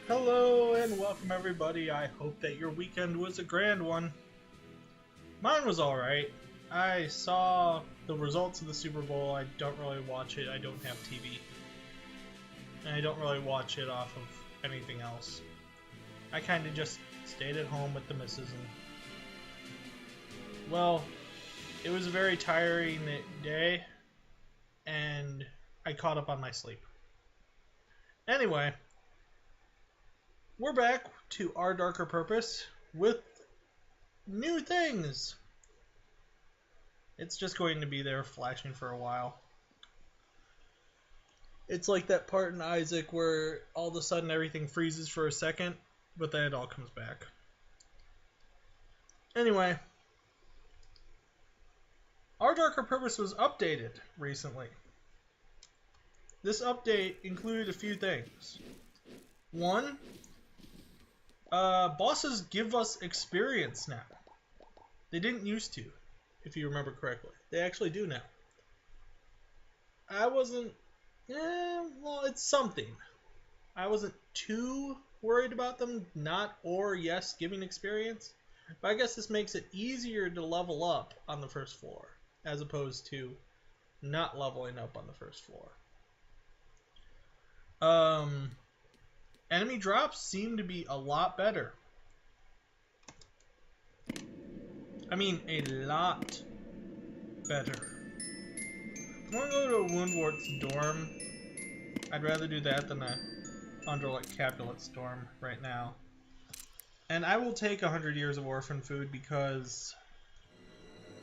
Hello and welcome everybody. I hope that your weekend was a grand one. Mine was alright. I saw the results of the Super Bowl. I don't really watch it. I don't have TV. And I don't really watch it off of anything else. I kind of just stayed at home with the missus and... Well, it was a very tiring day and I caught up on my sleep. Anyway, we're back to Our Darker Purpose with new things. It's just going to be there flashing for a while. It's like that part in Isaac where all of a sudden everything freezes for a second, but then it all comes back. Anyway, Our Darker Purpose was updated recently. This update included a few things. One, bosses give us experience now. They didn't used to, if you remember correctly. They actually do now. I wasn't... well, it's something. I wasn't too worried about them not or yes giving experience. But I guess this makes it easier to level up on the first floor, as opposed to not leveling up on the first floor. Enemy drops seem to be a lot better. I mean, a lot better. I'm gonna go to Woundwart's dorm. I'd rather do that than a Underlit Capulet's dorm right now. And I will take 100 years of orphan food because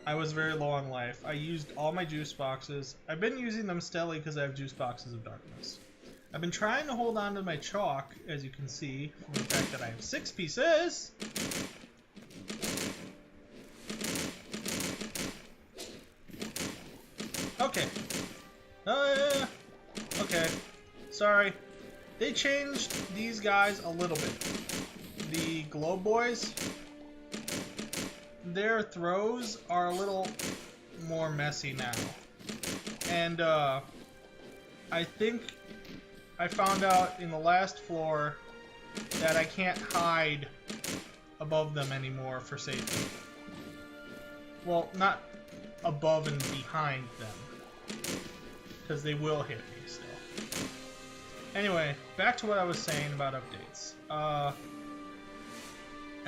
I was very low on life. I used all my juice boxes. I've been using them steadily because I have juice boxes of darkness. I've been trying to hold on to my chalk, as you can see, from the fact that I have 6 pieces. Okay. Okay. Sorry. They changed these guys a little bit. The Globe Boys, their throws are a little more messy now. And, I think I found out in the last floor that I can't hide above them anymore for safety. Well, not above and behind them, because they will hit me still. Anyway, back to what I was saying about updates.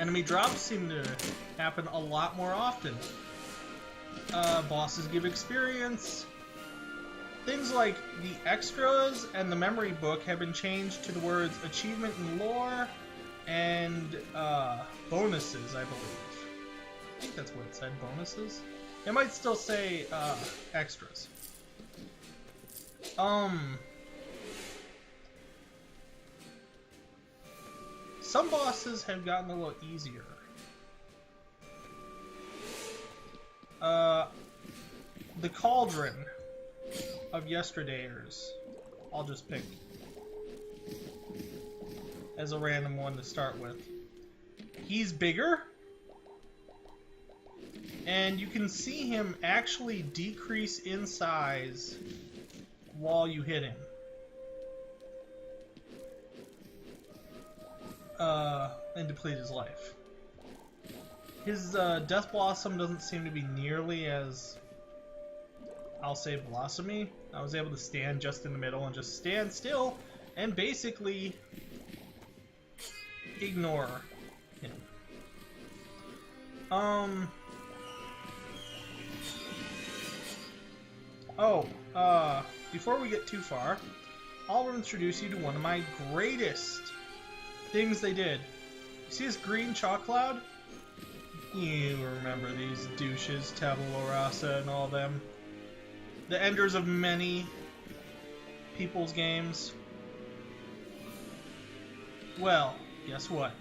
Enemy drops seem to happen a lot more often. Bosses give experience. Things like the extras and the memory book have been changed to the words achievement and lore and bonuses, I believe. I think that's what it said, bonuses. It might still say extras. Some bosses have gotten a little easier. The Cauldron of Yesterdayers, I'll just pick as a random one to start with. He's bigger, and you can see him actually decrease in size while you hit him. And deplete his life. His Death Blossom doesn't seem to be nearly as, I'll say, blossomy. I was able to stand just in the middle and just stand still and basically ignore him. Before we get too far, I'll introduce you to one of my greatest things they did. You see this green chalk cloud? You remember these douches, Tabula Rasa and all them. The enders of many people's games. Well, guess what?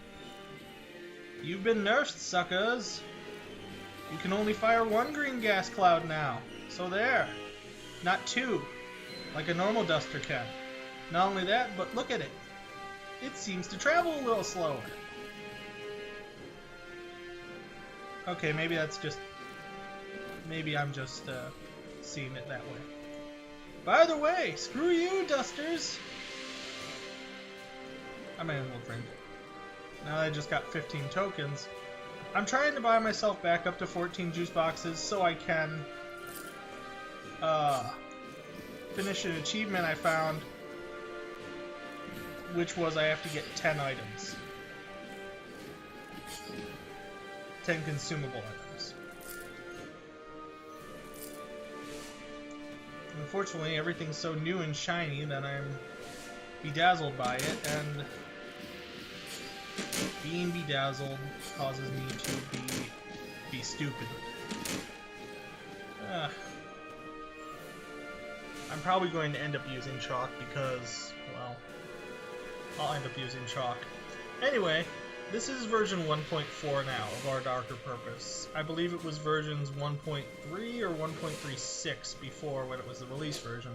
You've been nerfed, suckers. You can only fire one green gas cloud now. So there. Not two, like a normal duster can. Not only that, but look at it. It seems to travel a little slower. Okay, maybe that's just... Maybe I'm just seeing it that way. By the way, screw you, dusters! I'm an emerald ring. Now that I just got 15 tokens, I'm trying to buy myself back up to 14 juice boxes so I can finish an achievement I found, which was I have to get 10 items. 10 consumable items. Unfortunately, everything's so new and shiny that I'm bedazzled by it, and being bedazzled causes me to be stupid. I'm probably going to end up using chalk because, well, I'll end up using chalk. Anyway, this is version 1.4 now of Our Darker Purpose. I believe it was versions 1.3 or 1.36 before, when it was the release version.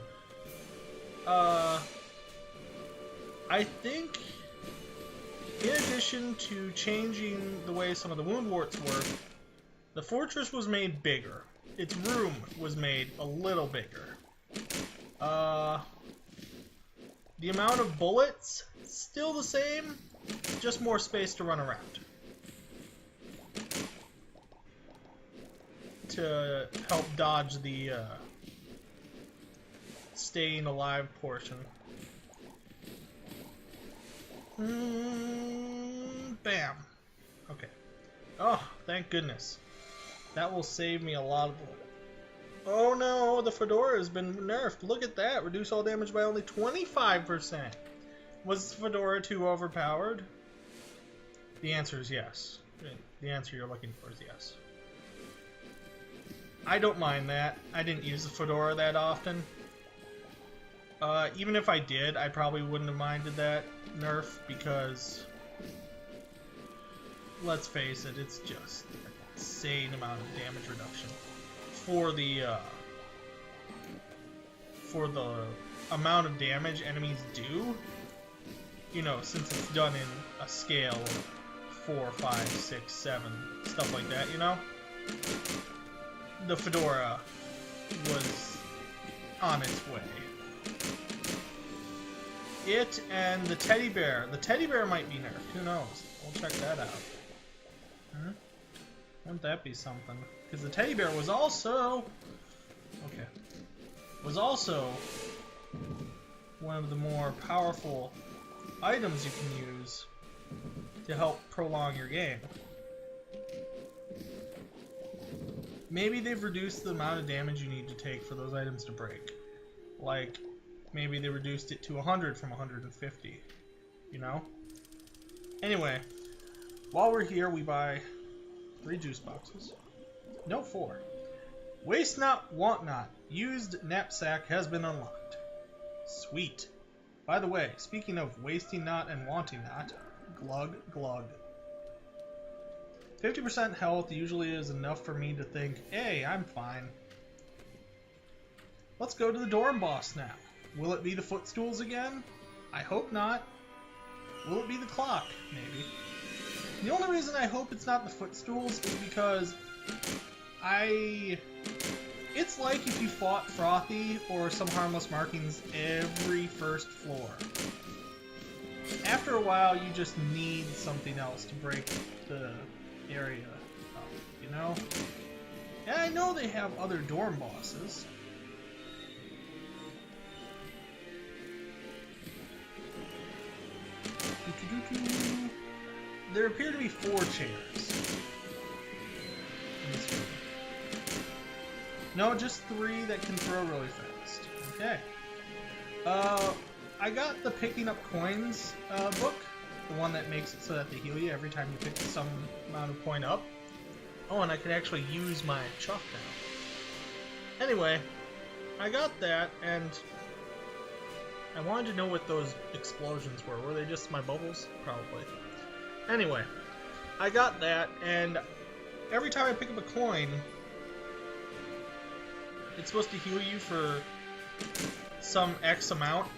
I think, in addition to changing the way some of the wound warts work, the fortress was made bigger. Its room was made a little bigger. The amount of bullets, still the same, just more space to run around. To help dodge the staying alive portion. Bam. Okay. Oh, thank goodness. That will save me a lot of blood. Oh no, the fedora has been nerfed. Look at that. Reduce all damage by only 25%. Was the fedora too overpowered? The answer is yes. The answer you're looking for is yes. I don't mind that. I didn't use the fedora that often. Even if I did, I probably wouldn't have minded that nerf because, let's face it, it's just an insane amount of damage reduction for the amount of damage enemies do. You know, since it's done in a scale of 4, 5, 6, 7, stuff like that, you know? The fedora was on its way. It and the teddy bear. The teddy bear might be nerfed. Who knows? We'll check that out. Wouldn't that be something? Because the teddy bear was also... Okay. Was also one of the more powerful items you can use to help prolong your game. Maybe they've reduced the amount of damage you need to take for those items to break. Like, maybe they reduced it to 100 from 150. You know? Anyway, while we're here, we buy 3 juice boxes. No, 4. Waste not, want not. Used knapsack has been unlocked. Sweet. By the way, speaking of wasting not and wanting not, glug glug. 50% health usually is enough for me to think, hey, I'm fine. Let's go to the dorm boss now. Will it be the footstools again? I hope not. Will it be the clock? Maybe. The only reason I hope it's not the footstools is because it's like if you fought Frothy or some harmless markings every first floor. After a while, you just need something else to break the area up, you know? And I know they have other dorm bosses. There appear to be 4 chairs. No, just 3 that can throw really fast. Okay. I got the picking up coins book. The one that makes it so that they heal you every time you pick some amount of coin up. Oh, and I could actually use my chalk now. Anyway, I got that, and I wanted to know what those explosions were. Were they just my bubbles? Probably. Anyway, I got that, and every time I pick up a coin, it's supposed to heal you for some X amount.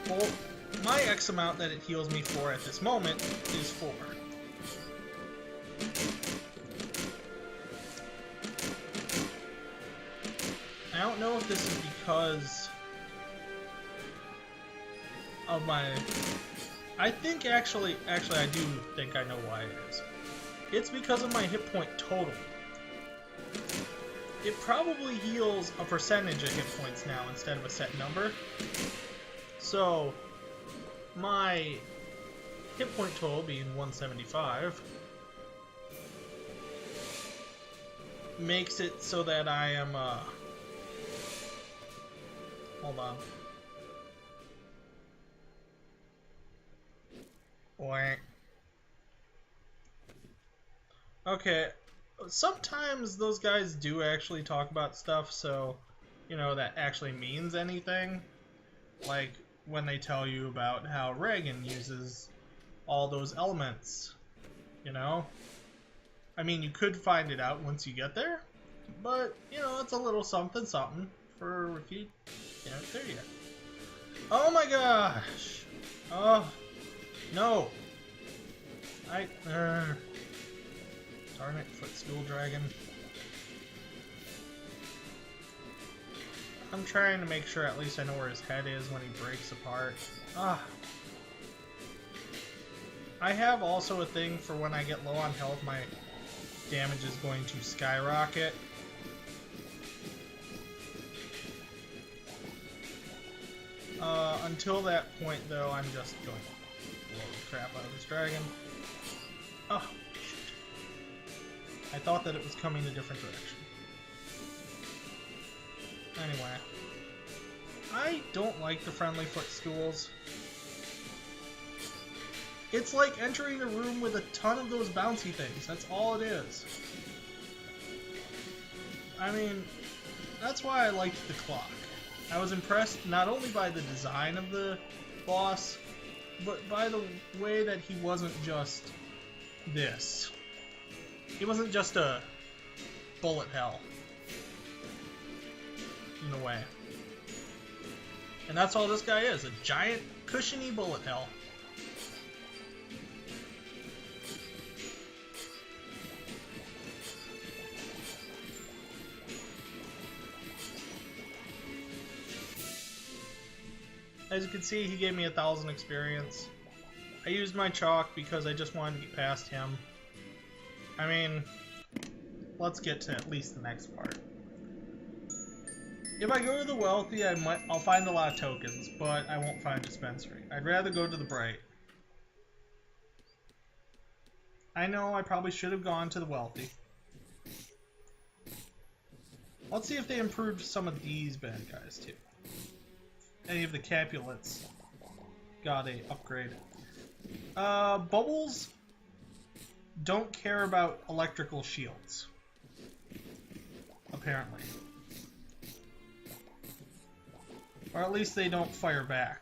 Well, my X amount that it heals me for at this moment is 4. I don't know if this is because of my... I think actually I do think I know why it is. It's because of my hit point total. It probably heals a percentage of hit points now instead of a set number. So, my hit point total being 175 makes it so that I am, hold on. Wait. Okay, sometimes those guys do actually talk about stuff, so, you know, that actually means anything. Like, when they tell you about how Reagan uses all those elements, you know? I mean, you could find it out once you get there, but, you know, it's a little something something for if you get there yet. Oh my gosh! Oh, no! Darn it, footstool dragon. I'm trying to make sure at least I know where his head is when he breaks apart. Ah. I have also a thing for when I get low on health, my damage is going to skyrocket. Until that point, though, I'm just going to blow the crap out of this dragon. Oh, shit. I thought that it was coming a different direction. Anyway. I don't like the friendly footstools. It's like entering a room with a ton of those bouncy things. That's all it is. I mean, that's why I liked the clock. I was impressed not only by the design of the boss, but by the way that he wasn't just this. He wasn't just a bullet hell. In a way. And that's all this guy is, a giant, cushiony bullet hell. As you can see, he gave me 1,000 experience. I used my chalk because I just wanted to get past him. I mean, let's get to at least the next part. If I go to the wealthy, I'll find a lot of tokens, but I won't find a dispensary. I'd rather go to the bright. I know I probably should have gone to the wealthy. Let's see if they improved some of these bad guys too. Any of the Capulets got a upgrade. Bubbles don't care about electrical shields. Apparently. Or at least they don't fire back.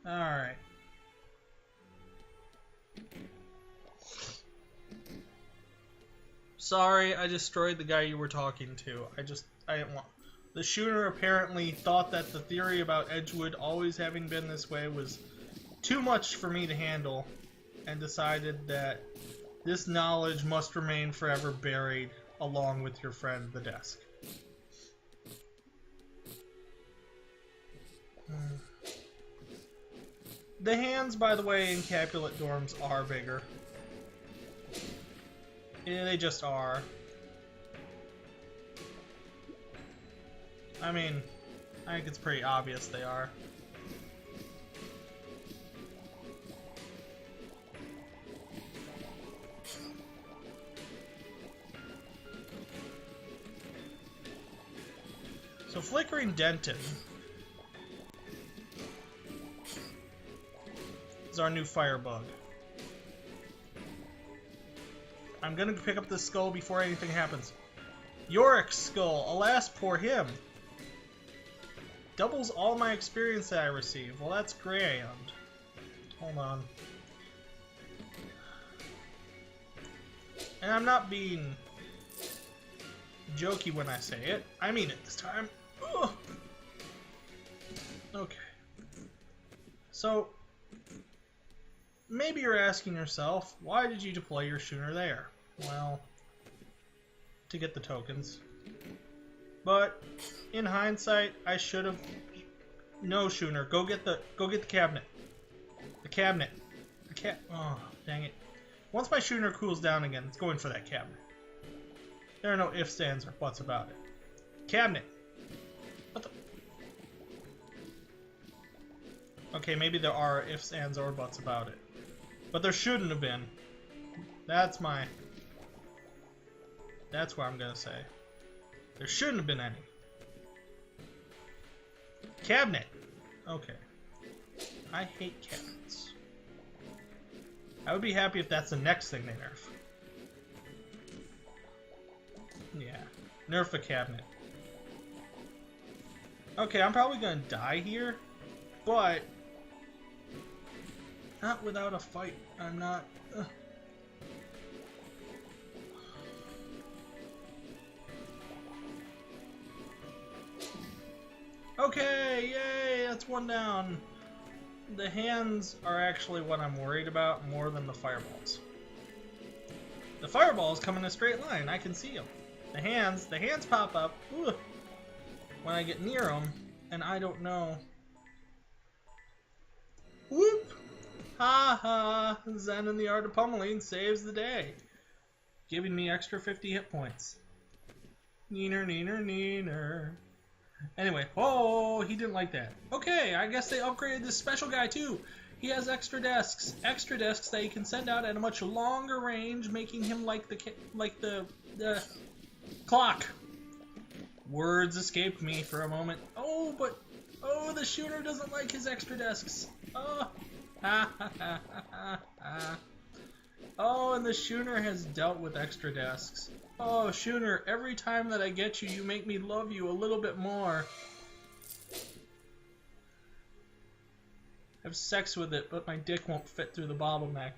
Alright. Sorry, I destroyed the guy you were talking to. I didn't want... The shooter apparently thought that the theory about Edgewood always having been this way was too much for me to handle, and decided that this knowledge must remain forever buried along with your friend, the desk. The hands, by the way, in Capulet dorms are bigger. Yeah, they just are. I mean, I think it's pretty obvious they are. So Flickering Denton is our new firebug. I'm gonna pick up the skull before anything happens. Yorick's skull, alas, poor him. Doubles all my experience that I receive. Well, that's grand. Hold on. And I'm not being jokey when I say it. I mean it this time. Ugh. Okay. So, maybe you're asking yourself, why did you deploy your schooner there? Well, to get the tokens. But in hindsight, I should have. No, Schooner, go get the cabinet. The cabinet. Oh, dang it! Once my Schooner cools down again, it's going for that cabinet. There are no ifs, ands, or buts about it. Cabinet. What the? Okay, maybe there are ifs, ands, or buts about it, but there shouldn't have been. That's what I'm gonna say. There shouldn't have been any. Cabinet. Okay. I hate cabinets. I would be happy if that's the next thing they nerf. Yeah. Nerf a cabinet. Okay, I'm probably gonna die here, but not without a fight. I'm not... Okay, yay, that's one down. The hands are actually what I'm worried about more than the fireballs. The fireballs come in a straight line, I can see them. The hands pop up when I get near them, and I don't know. Whoop! Ha ha! Zen in the art of pummeling saves the day, giving me extra 50 hit points. Neener, neener, neener. Anyway, oh, he didn't like that. Okay, I guess they upgraded this special guy too. He has extra desks that he can send out at a much longer range, making him like the clock. Words escaped me for a moment. Oh, the Schooner doesn't like his extra desks. Oh, ha ha ha ha ha. Oh, and the Schooner has dealt with extra desks. Oh, Schooner, every time that I get you, you make me love you a little bit more. Have sex with it, but my dick won't fit through the bottleneck.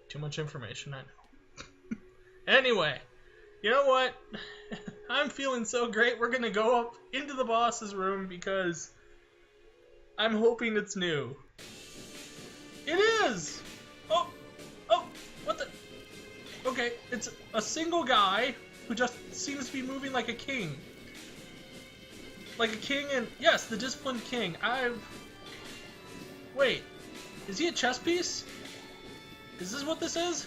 Too much information, I know. Anyway, you know what? I'm feeling so great. We're gonna go up into the boss's room because I'm hoping it's new. It is! Oh, what the? Okay, it's a single guy who just seems to be moving like a king. Like a king and... Yes, the disciplined king. Wait, is he a chess piece? Is this what this is?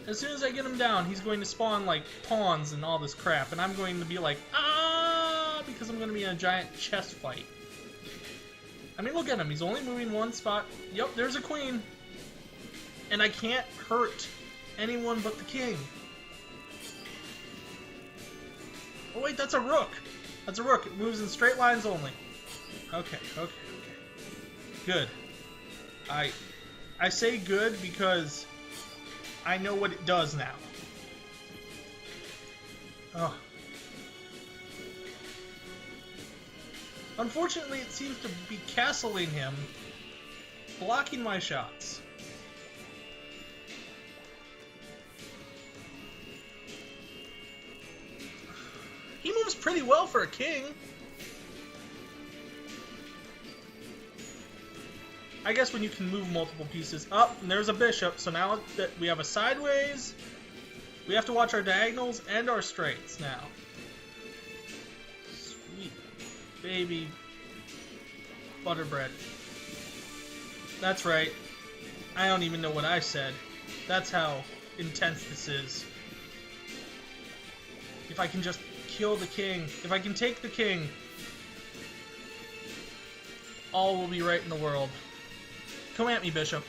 As soon as I get him down, he's going to spawn, like, pawns and all this crap, and I'm going to be like, ah, because I'm going to be in a giant chess fight. I mean, look at him. He's only moving one spot. Yep, there's a queen. And I can't hurt anyone but the king. Oh wait, that's a rook. That's a rook. It moves in straight lines only. Okay. Good. I say good because I know what it does now. Oh. Unfortunately, it seems to be castling him, blocking my shots. He moves pretty well for a king. I guess when you can move multiple pieces up, and there's a bishop, so now that we have a sideways, we have to watch our diagonals and our straights now. Sweet baby butterbread. That's right. I don't even know what I said. That's how intense this is. If I can just kill the king, if I can take the king, all will be right in the world. Come at me, bishop.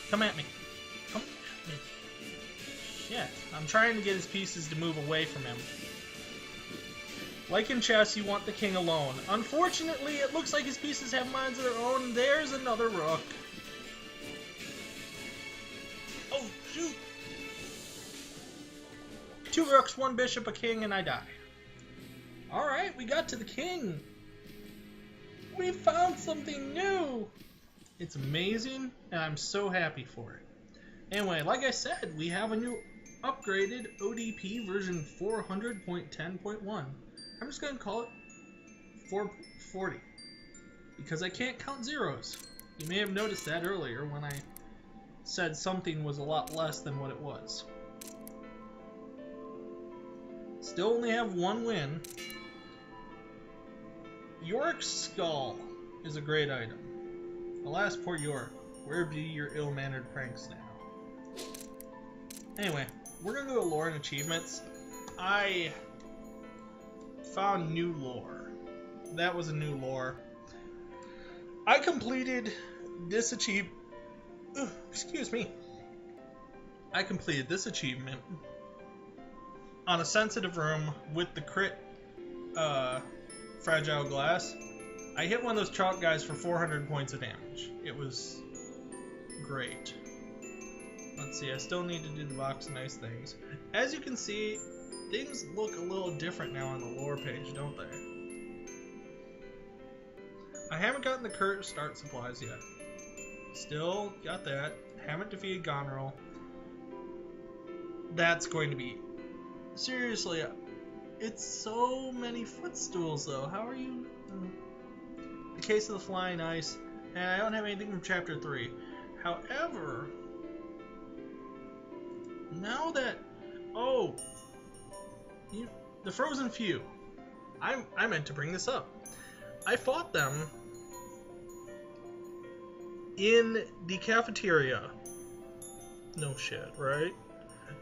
Come at me. Come at me. Shit. I'm trying to get his pieces to move away from him. Like in chess, you want the king alone. Unfortunately, it looks like his pieces have minds of their own. There's another rook. Oh, shoot. 2 rooks, 1 bishop, a king, and I die. Alright, we got to the king. We found something new. It's amazing, and I'm so happy for it. Anyway, like I said, we have a new upgraded ODP version 400.10.1. I'm just going to call it 440, because I can't count zeros. You may have noticed that earlier when I said something was a lot less than what it was. Still only have one win. York's skull is a great item. Alas, poor York. Where be your ill-mannered pranks now? Anyway, we're gonna go to lore and achievements. I found new lore. That was a new lore. I completed this achievement. Excuse me. I completed this achievement on a sensitive room with the crit fragile glass. I hit one of those chalk guys for 400 points of damage. It was great. Let's see, I still need to do the box of nice things. As you can see, things look a little different now on the lore page, don't they? I haven't gotten the current start supplies yet. Still got that. Haven't defeated Gonrel. That's going to be... Seriously, it's so many footstools though. How are you... The Case of the Flying Ice. And I don't have anything from Chapter 3. However... Now that... Oh! The Frozen Few. I meant to bring this up. I fought them in the cafeteria. No shit, right?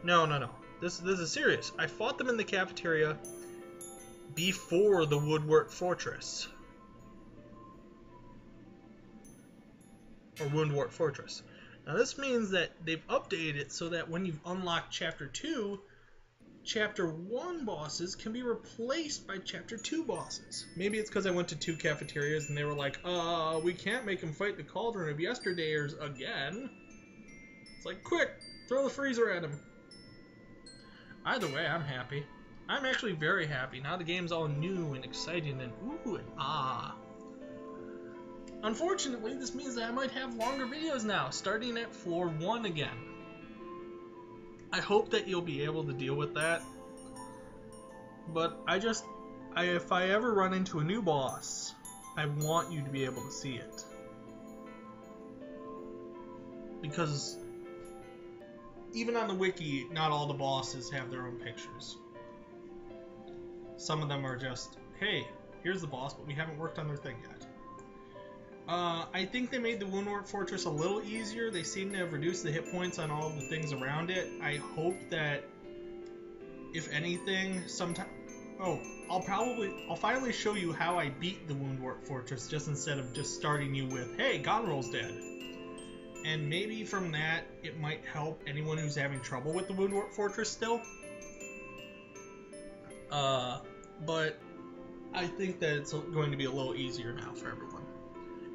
No. This is serious. I fought them in the cafeteria before the Woodwort Fortress. Or Woundwort Fortress. Now this means that they've updated it so that when you've unlocked Chapter 2, Chapter 1 bosses can be replaced by Chapter 2 bosses. Maybe it's because I went to 2 cafeterias and they were like, we can't make them fight the Cauldron of Yesterdayers again. It's like, quick, throw the freezer at him. Either way, I'm happy. I'm actually very happy. Now the game's all new and exciting and ooh and ah. Unfortunately, this means that I might have longer videos now, starting at floor 1 again. I hope that you'll be able to deal with that. But if I ever run into a new boss, I want you to be able to see it. Because even on the wiki, not all the bosses have their own pictures. Some of them are just, hey, here's the boss, but we haven't worked on their thing yet. I think they made the Woundwort Fortress a little easier. They seem to have reduced the hit points on all the things around it. I hope that, if anything, sometime... Oh, I'll finally show you how I beat the Woundwort Fortress, just instead of just starting you with, hey, Gonrel's dead. And maybe from that, it might help anyone who's having trouble with the Woundwort Fortress still. But I think that it's going to be a little easier now for everyone.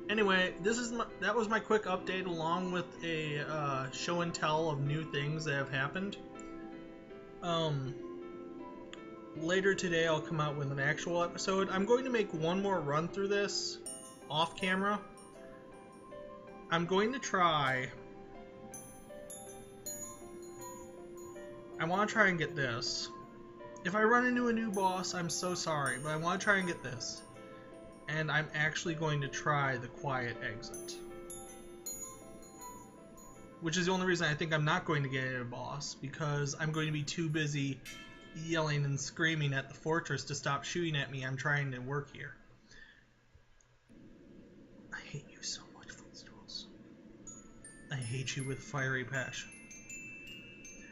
Anyway, that was my quick update along with a show and tell of new things that have happened. Later today I'll come out with an actual episode. I'm going to make one more run through this off camera. I'm going to try... I want to try and get this. If I run into a new boss, I'm so sorry, but I want to try and get this. And I'm actually going to try the quiet exit. Which is the only reason I think I'm not going to get a boss, because I'm going to be too busy yelling and screaming at the fortress to stop shooting at me. I'm trying to work here. I hate you so much, Footstools. I hate you with fiery passion.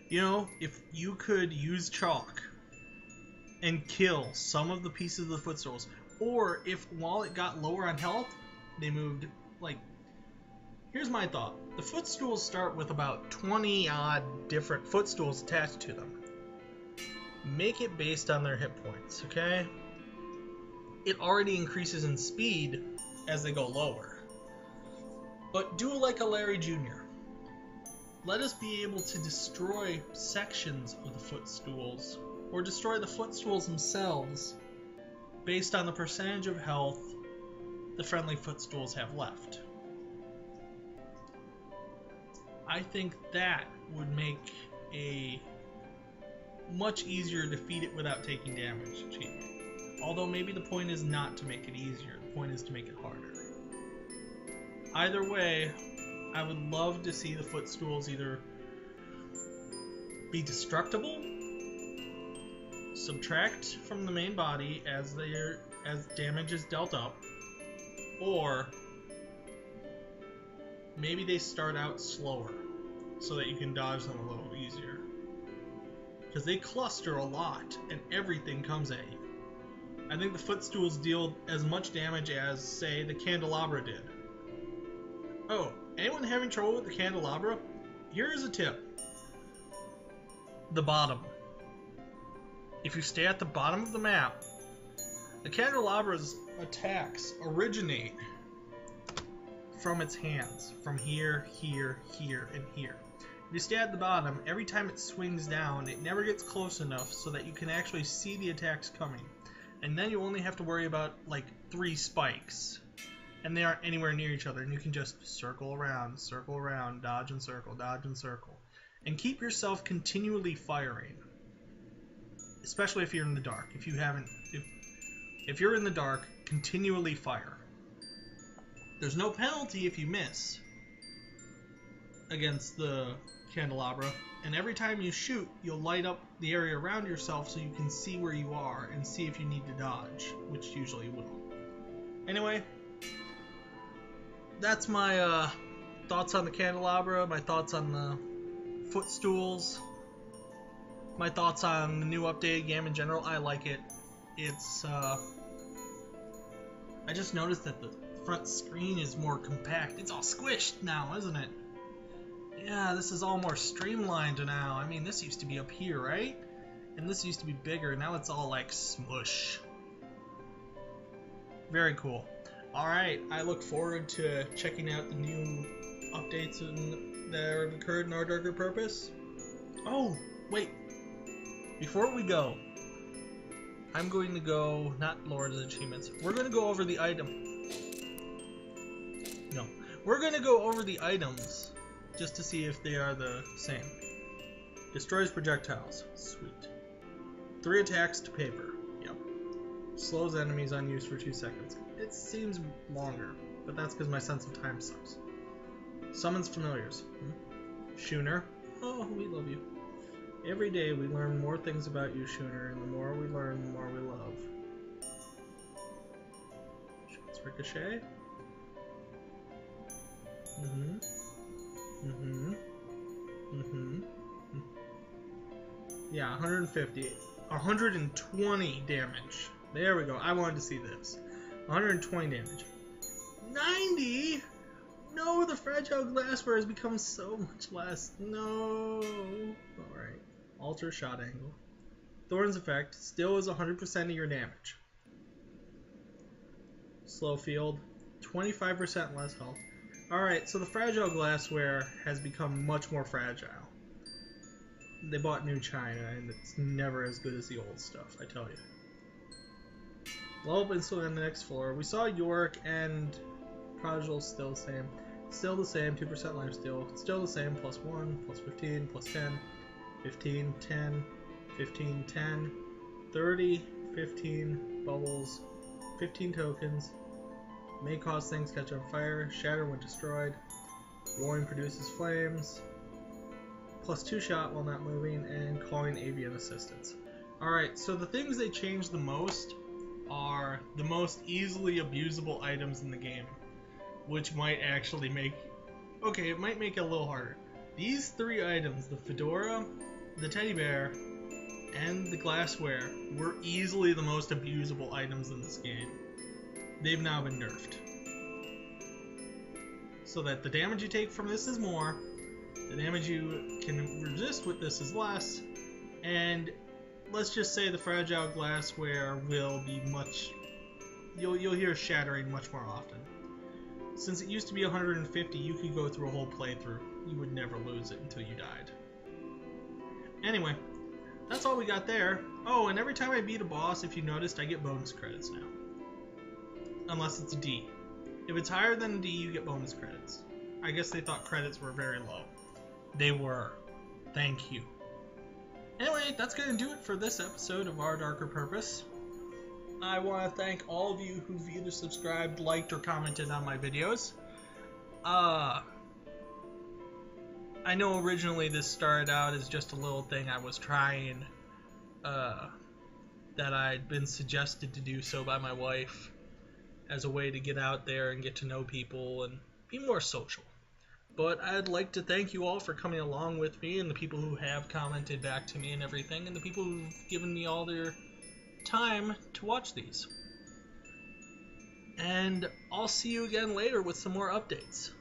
You know, if you could use chalk and kill some of the pieces of the Footstools, or if while it got lower on health, they moved, like, here's my thought. The Footstools start with about 20 odd different Footstools attached to them. Make it based on their hit points, okay? It already increases in speed as they go lower. But do like a Larry Jr. Let us be able to destroy sections of the Footstools, or destroy the Footstools themselves, based on the percentage of health the friendly Footstools have left. I think that would make a much easier defeat it without taking damage achievement. Although maybe the point is not to make it easier, the point is to make it harder. Either way, I would love to see the footstools either be destructible, subtract from the main body as damage is dealt up, or maybe they start out slower so that you can dodge them a little easier. Because they cluster a lot and everything comes at you. I think the footstools deal as much damage as, say, the candelabra did. Oh, anyone having trouble with the candelabra? Here's a tip. The bottom. If you stay at the bottom of the map, the candelabra's attacks originate from its hands. From here, here, here, and here. If you stay at the bottom, every time it swings down, it never gets close enough so that you can actually see the attacks coming. And then you only have to worry about, like, 3 spikes. And they aren't anywhere near each other, and you can just circle around, dodge and circle, and keep yourself continually firing. Especially if you're in the dark. If you're in the dark, continually fire. There's no penalty if you miss against the candelabra, and every time you shoot, you'll light up the area around yourself so you can see where you are and see if you need to dodge, which usually will. Anyway, that's my thoughts on the candelabra, my thoughts on the footstools, my thoughts on the new updated game in general. I like it. It's I just noticed that the front screen is more compact. It's all squished now, isn't it? Yeah, this is all more streamlined now. I mean, this used to be up here, right? And this used to be bigger. Now it's all like smush. Very cool. Alright, I look forward to checking out the new updates that have occurred in Our Darker Purpose. Oh, wait. Before we go, I'm going to go, not Lord's Achievements, we're going to go over the item. No, we're going to go over the items just to see if they are the same. Destroys projectiles. Sweet. 3 attacks to paper. Yep. Slows enemies on use for 2 seconds. It seems longer, but that's because my sense of time sucks. Summons familiars. Schooner. Oh, we love you. Every day we learn more things about you, Schooner, and the more we learn, the more we love. Shots ricochet. Yeah, 150. 120 damage. There we go. I wanted to see this. 120 damage. 90? No, the fragile glassware has become so much less. No. Alright. Alter shot angle. Thorn's effect still is 100% of your damage. Slow field. 25% less health. Alright, so the fragile glassware has become much more fragile. They bought new china, and it's never as good as the old stuff, I tell you. Level up instantly on the next floor. We saw York and Prodigal still the same. Still the same, 2% life steal. Still the same, plus 1, plus 15, plus 10, 15, 10, 15, 10, 30, 15, bubbles, 15 tokens. May cause things catch on fire. Shatter when destroyed. Roaring produces flames. Plus 2 shot while not moving, and calling avian assistance. Alright, so the things they changed the most are the most easily abusable items in the game, which might actually make... Okay, it might make it a little harder. These 3 items, the fedora, the teddy bear, and the glassware, were easily the most abusable items in this game. They've now been nerfed. So that the damage you take from this is more, the damage you can resist with this is less, and let's just say the fragile glassware will be much... You'll hear shattering much more often. Since it used to be 150, you could go through a whole playthrough. You would never lose it until you died. Anyway, that's all we got there. Oh, and every time I beat a boss, if you noticed, I get bonus credits now. Unless it's a D. If it's higher than a D, you get bonus credits. I guess they thought credits were very low. They were. Thank you. Anyway, that's going to do it for this episode of Our Darker Purpose. I want to thank all of you who've either subscribed, liked, or commented on my videos. I know originally this started out as just a little thing I was trying, that I'd been suggested to do so by my wife as a way to get out there and get to know people and be more social. But I'd like to thank you all for coming along with me, and the people who have commented back to me and everything, and the people who've given me all their time to watch these. And I'll see you again later with some more updates.